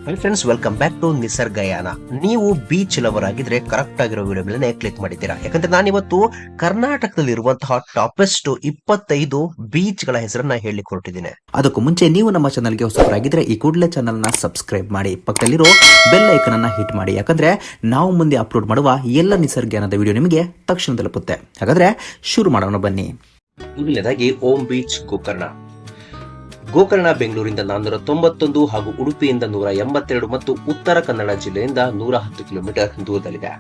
High friends, welcome back to Nisargayana. ನೀವು beach lover ಆಗಿದ್ರೆ correct ಆಗಿರೋ ವಿಡಿಯೋ ಮೇಲೆ ಕ್ಲಿಕ್ ಮಾಡಿದ್ದೀರಾ. ಯಾಕಂದ್ರೆ ನಾನಿವತ್ತು ಕರ್ನಾಟಕದಲ್ಲಿ ಇರುವಂತಹ ಟಾಪೆಸ್ಟ್ 25 ಬೀಚ್ ಗಳ ಹೆಸರನ್ನ ಹೇಳಲಿಕ್ಕೆ ಹೊರಟಿದ್ದೀನಿ. ಅದಕ್ಕೂ ಮುಂಚೆ ನೀವು ನಮ್ಮ ಚಾನಲ್ಗೆ ಹೊಸಬರಾಗಿದ್ರೆ ಈ ಕೂಡಲೇ ಚಾನಲ್ ನ ಸಬ್ಸ್ಕ್ರೈಬ್ ಮಾಡಿ, ಪಕ್ಕದಲ್ಲಿರೋ ಬೆಲ್ ಐಕನ್ ಅನ್ನ ಹಿಟ್ ಮಾಡಿ. ಯಾಕಂದ್ರೆ ನಾವು ಮುಂದೆ ಅಪ್ಲೋಡ್ ಮಾಡುವ ಎಲ್ಲ ನಿಸರ್ಗಯಾನದ ವಿಡಿಯೋ ನಿಮಗೆ ತಕ್ಷಣ ತಲುಪುತ್ತೆ. ಹಾಗಾದ್ರೆ ಶುರು ಮಾಡೋಣ ಬನ್ನಿ. ಮೊದಲನೇದಾಗಿ ಓಂ ಬೀಚ್ ಗೋಕರ್ಣ. ಗೋಕರ್ಣ ಬೆಂಗಳೂರಿಂದ 491 ಹಾಗೂ ಉಡುಪಿಯಿಂದ 182 ಮತ್ತು ಉತ್ತರ ಕನ್ನಡ ಜಿಲ್ಲೆಯಿಂದ 110 ಕಿಲೋಮೀಟರ್ ದೂರದಲ್ಲಿದೆ.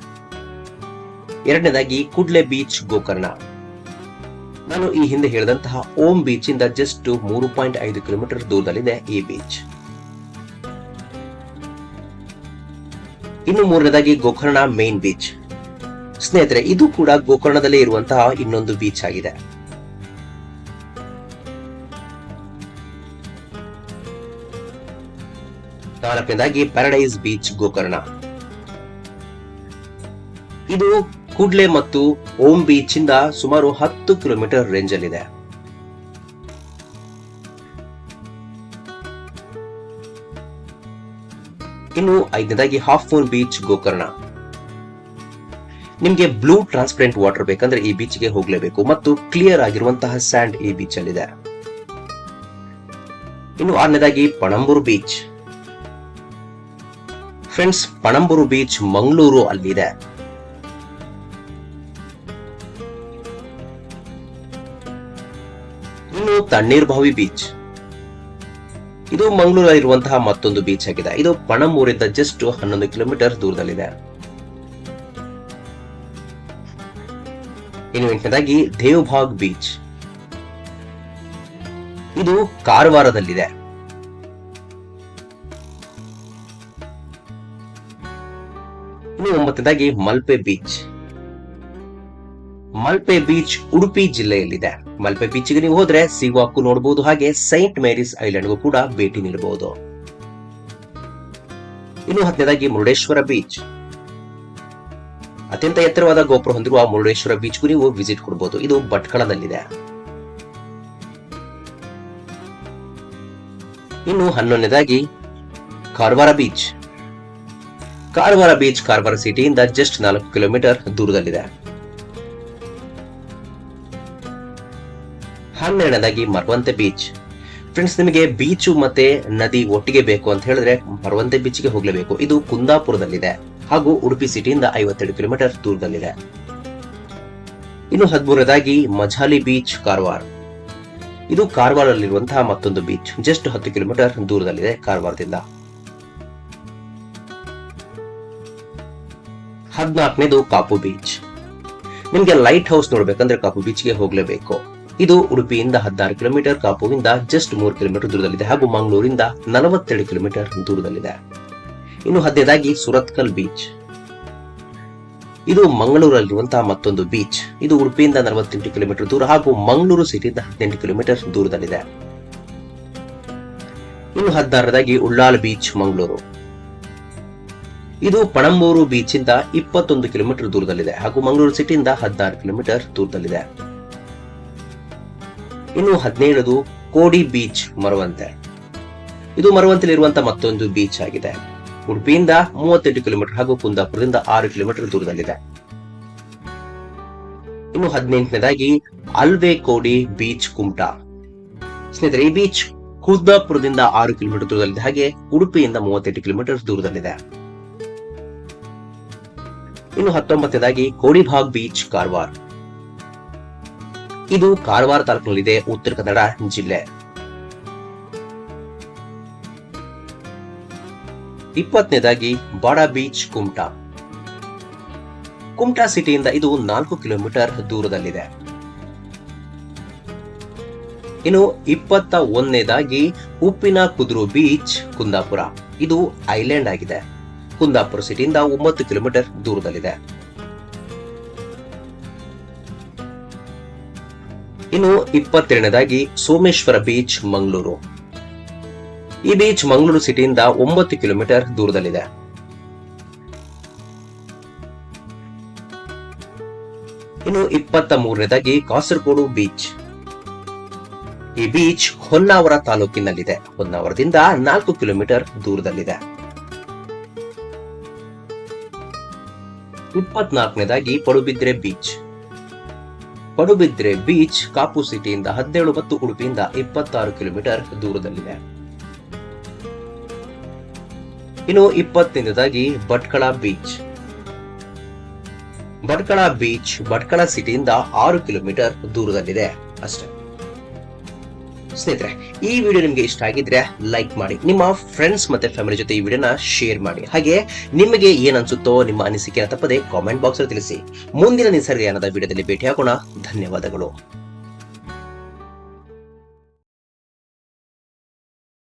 ಎರಡನೇದಾಗಿ ಕುಡ್ಲೆ ಬೀಚ್ ಗೋಕರ್ಣ. ನಾನು ಈ ಹಿಂದೆ ಹೇಳಿದಂತಹ ಓಂ ಬೀಚ್ ಇಂದ ಜಸ್ಟ್ 3.5 ಕಿಲೋಮೀಟರ್ ದೂರದಲ್ಲಿದೆ ಈ ಬೀಚ್. ಇನ್ನು ಮೂರನೇದಾಗಿ ಗೋಕರ್ಣ ಮೇನ್ ಬೀಚ್. ಸ್ನೇಹಿತರೆ, ಇದು ಕೂಡ ಗೋಕರ್ಣದಲ್ಲೇ ಇರುವಂತಹ ಇನ್ನೊಂದು ಬೀಚ್ ಆಗಿದೆ. ನಾಲ್ಕನೇದಾಗಿ ಪ್ಯಾರಡೈಸ್ ಬೀಚ್ ಗೋಕರ್ಣ. ಇದು ಕುಡ್ಲೆ ಮತ್ತು ಓಂ ಬೀಚ್ ಇಂದ ಸುಮಾರು 10 ಕಿಲೋಮೀಟರ್ ರೇಂಜ್ ಅಲ್ಲಿದೆ. ಇನ್ನು ಐದನೇದಾಗಿ ಹಾಫ್ ಮೂನ್ ಬೀಚ್ ಗೋಕರ್ಣ. ನಿಮ್ಗೆ ಬ್ಲೂ ಟ್ರಾನ್ಸ್ಪರೆಂಟ್ ವಾಟರ್ ಬೇಕಂದ್ರೆ ಈ ಬೀಚ್ಗೆ ಹೋಗ್ಲೇಬೇಕು ಮತ್ತು ಕ್ಲಿಯರ್ ಆಗಿರುವಂತಹ ಸ್ಯಾಂಡ್ ಈ ಬೀಚ್ ಅಲ್ಲಿದೆ. ಇನ್ನು ಆರನೇದಾಗಿ Panambur beach. Friends, Panambur beach Mangalore ಅಲ್ಲಿದೆ. ಇನ್ನು ತಣ್ಣೀರ್ಬಾವಿ ಬೀಚ್. ಇದು ಮಂಗಳೂರಲ್ಲಿರುವಂತಹ ಮತ್ತೊಂದು ಬೀಚ್ ಆಗಿದೆ. ಇದು ಪಣಂಬೂರಿಂದ ಜಸ್ಟ್ 11 ಕಿಲೋಮೀಟರ್ ದೂರದಲ್ಲಿದೆ. ಇನ್ನು ಎಂಟನೇದಾಗಿ ದೇವಭಾಗ್ ಬೀಚ್. ಇದು ಕಾರವಾರದಲ್ಲಿದೆ. ಇನ್ನು ಒಂಬತ್ತನೇದಾಗಿ ಮಲ್ಪೆ ಬೀಚ್. ಮಲ್ಪೆ ಬೀಚ್ ಉಡುಪಿ ಜಿಲ್ಲೆಯಲ್ಲಿದೆ. ಮಲ್ಪೆ ಬೀಚ್ಗೆ ನೀವು ಹೋದ್ರೆ ಸಿವಾಕು ನೋಡಬಹುದು, ಹಾಗೆ ಸೈಂಟ್ ಮೇರಿಸ್ ಐಲ್ಯಾಂಡ್ಗೂ ಕೂಡ ಭೇಟಿ ನೀಡಬಹುದು. ಇನ್ನು 10ನೇದಾಗಿ ಮುರುಡೇಶ್ವರ ಬೀಚ್. ಅತ್ಯಂತ ಎತ್ತರವಾದ ಗೋಪುರ ಹೊಂದಿರುವ ಮುರುಡೇಶ್ವರ ಬೀಚ್ಗೂ ನೀವು ವಿಸಿಟ್ ಕೊಡಬಹುದು. ಇದು ಭಟ್ಕಳದಲ್ಲಿದೆ. ಇನ್ನು 11ನೇದಾಗಿ ಕಾರವಾರ ಬೀಚ್. ಕಾರವಾರ ಬೀಚ್ ಕಾರವಾರ ಸಿಟಿಯಿಂದ ಜಸ್ಟ್ 4 ಕಿಲೋಮೀಟರ್ ದೂರದಲ್ಲಿದೆ. 12ನೇದಾಗಿ ಮರವಂತೆ ಬೀಚ್. ಫ್ರೆಂಡ್ಸ್, ನಿಮಗೆ ಬೀಚು ಮತ್ತೆ ನದಿ ಒಟ್ಟಿಗೆ ಬೇಕು ಅಂತ ಹೇಳಿದ್ರೆ ಮರವಂತೆ ಬೀಚ್ಗೆ ಹೋಗ್ಲೇಬೇಕು. ಇದು ಕುಂದಾಪುರದಲ್ಲಿದೆ ಹಾಗೂ ಉಡುಪಿ ಸಿಟಿಯಿಂದ 52 ಕಿಲೋಮೀಟರ್ ದೂರದಲ್ಲಿದೆ. ಇನ್ನು 13ನೇದಾಗಿ ಮಜಾಲಿ ಬೀಚ್ ಕಾರವಾರ. ಇದು ಕಾರವಾರದಲ್ಲಿರುವಂತಹ ಮತ್ತೊಂದು ಬೀಚ್, ಜಸ್ಟ್ 10 ಕಿಲೋಮೀಟರ್ ದೂರದಲ್ಲಿದೆ ಕಾರವಾರದಿಂದ. 14ನೇದು ಕಾಪು ಬೀಚ್. ನಿಮ್ಗೆ ಲೈಟ್ ಹೌಸ್ ನೋಡ್ಬೇಕಂದ್ರೆ ಕಾಪು ಬೀಚ್ಗೆ ಹೋಗ್ಲೇಬೇಕು. ಇದು ಉಡುಪಿಯಿಂದ 16 ಕಿಲೋಮೀಟರ್, ಕಾಪುವಿಂದ ಜಸ್ಟ್ 3 ಕಿಲೋಮೀಟರ್ ದೂರದಲ್ಲಿದೆ ಹಾಗೂ ಮಂಗಳೂರಿಂದ 42 ಕಿಲೋಮೀಟರ್ ದೂರದಲ್ಲಿದೆ. ಇನ್ನು 15ನೇದಾಗಿ ಸುರತ್ಕಲ್ ಬೀಚ್. ಇದು ಮಂಗಳೂರಲ್ಲಿರುವಂತಹ ಮತ್ತೊಂದು ಬೀಚ್. ಇದು ಉಡುಪಿಯಿಂದ 48 ಕಿಲೋಮೀಟರ್ ದೂರ ಹಾಗೂ ಮಂಗಳೂರು ಸಿಟಿಯಿಂದ 18 ಕಿಲೋಮೀಟರ್ ದೂರದಲ್ಲಿದೆ. ಇನ್ನು 16ನೇದಾಗಿ ಉಳ್ಳಾಲ್ ಬೀಚ್ ಮಂಗಳೂರು. ಇದು ಪಣಂಬೂರು ಬೀಚ್ ಇಂದ 21 ಕಿಲೋಮೀಟರ್ ದೂರದಲ್ಲಿದೆ ಹಾಗೂ ಮಂಗಳೂರು ಸಿಟಿಯಿಂದ 16 ಕಿಲೋಮೀಟರ್ ದೂರದಲ್ಲಿದೆ. ಇನ್ನು 17ನೇದು ಕೋಡಿ ಬೀಚ್ ಮರವಂತೆ. ಇದು ಮರವಂತೆಯಲ್ಲಿರುವಂತಹ ಮತ್ತೊಂದು ಬೀಚ್ ಆಗಿದೆ. ಉಡುಪಿಯಿಂದ 38 ಕಿಲೋಮೀಟರ್ ಹಾಗೂ ಕುಂದಾಪುರದಿಂದ 6 ಕಿಲೋಮೀಟರ್ ದೂರದಲ್ಲಿದೆ. ಇನ್ನು 18ನೇದಾಗಿ ಅಲ್ವೆ ಕೋಡಿ ಬೀಚ್ ಕುಮಟಾ. ಸ್ನೇಹಿತರೆ, ಈ ಬೀಚ್ ಕುಂದಾಪುರದಿಂದ 6 ಕಿಲೋಮೀಟರ್ ದೂರದಲ್ಲಿದೆ, ಹಾಗೆ ಉಡುಪಿಯಿಂದ 38 ಕಿಲೋಮೀಟರ್ ದೂರದಲ್ಲಿದೆ. ಇನ್ನು 19ನೇದಾಗಿ ಕೋಡಿಭಾಗ್ ಬೀಚ್ ಕಾರವಾರ. ಇದು ಕಾರವಾರ ತಾಲೂಕಿನಲ್ಲಿದೆ, ಉತ್ತರ ಕನ್ನಡ ಜಿಲ್ಲೆ. 20ನೇದಾಗಿ ಬಾಡಾ ಬೀಚ್ ಕುಮಟಾ. ಕುಮಟಾ ಸಿಟಿಯಿಂದ ಇದು 4 ಕಿಲೋಮೀಟರ್ ದೂರದಲ್ಲಿದೆ. ಇನ್ನು 21ನೇದಾಗಿ ಉಪ್ಪಿನ ಕುದುರು ಬೀಚ್ ಕುಂದಾಪುರ. ಇದು ಐಲ್ಯಾಂಡ್ ಆಗಿದೆ. ಕುಂದಾಪುರ ಸಿಟಿಯಿಂದ 9 ಕಿಲೋಮೀಟರ್ ದೂರದಲ್ಲಿದೆ. ಇನ್ನು 22ನೇದಾಗಿ ಸೋಮೇಶ್ವರ ಬೀಚ್ ಮಂಗಳೂರು. ಈ ಬೀಚ್ ಮಂಗಳೂರು ಸಿಟಿಯಿಂದ 9 ಕಿಲೋಮೀಟರ್ ದೂರದಲ್ಲಿದೆ. ಇನ್ನು 23ನೇದಾಗಿ ಕಾಸರಗೋಡು ಬೀಚ್. ಈ ಬೀಚ್ ಹೊನ್ನಾವರ ತಾಲೂಕಿನಲ್ಲಿದೆ. ಹೊನ್ನಾವರದಿಂದ 4 ಕಿಲೋಮೀಟರ್ ದೂರದಲ್ಲಿದೆ. 24ನೇದಾಗಿ ಪಡುಬಿದ್ರೆ ಬೀಚ್. ಪಡುಬಿದ್ರೆ ಬೀಚ್ ಕಾಪು ಸಿಟಿಯಿಂದ 17 ಮತ್ತು ಉಡುಪಿಯಿಂದ 26 ಕಿಲೋಮೀಟರ್ ದೂರದಲ್ಲಿದೆ. ಇನ್ನು 20ನೇದಾಗಿ ಭಟ್ಕಳ ಬೀಚ್. ಭಟ್ಕಳ ಬೀಚ್ ಭಟ್ಕಳ ಸಿಟಿಯಿಂದ 6 ಕಿಲೋಮೀಟರ್ ದೂರದಲ್ಲಿದೆ ಅಷ್ಟೇ. ಸ್ನೇಹಿತರೆ, ಈ ವಿಡಿಯೋ ನಿಮಗೆ ಇಷ್ಟ ಆಗಿದ್ರೆ ಲೈಕ್ ಮಾಡಿ, ನಿಮ್ಮ ಫ್ರೆಂಡ್ಸ್ ಮತ್ತೆ ಫ್ಯಾಮಿಲಿ ಜೊತೆ ಈ ವಿಡಿಯೋನ ಶೇರ್ ಮಾಡಿ. ಹಾಗೆ ನಿಮಗೆ ಏನ್ ಅನ್ಸುತ್ತೋ ನಿಮ್ಮ ಅನಿಸಿಕೆನ ತಪ್ಪದೆ ಕಾಮೆಂಟ್ ಬಾಕ್ಸ್ ಅಲ್ಲಿ ತಿಳಿಸಿ. ಮುಂದಿನ ನಿಸರ್ಗಯಾನದ ವಿಡಿಯೋದಲ್ಲಿ ಭೇಟಿಯಾಗೋಣ. ಧನ್ಯವಾದಗಳು.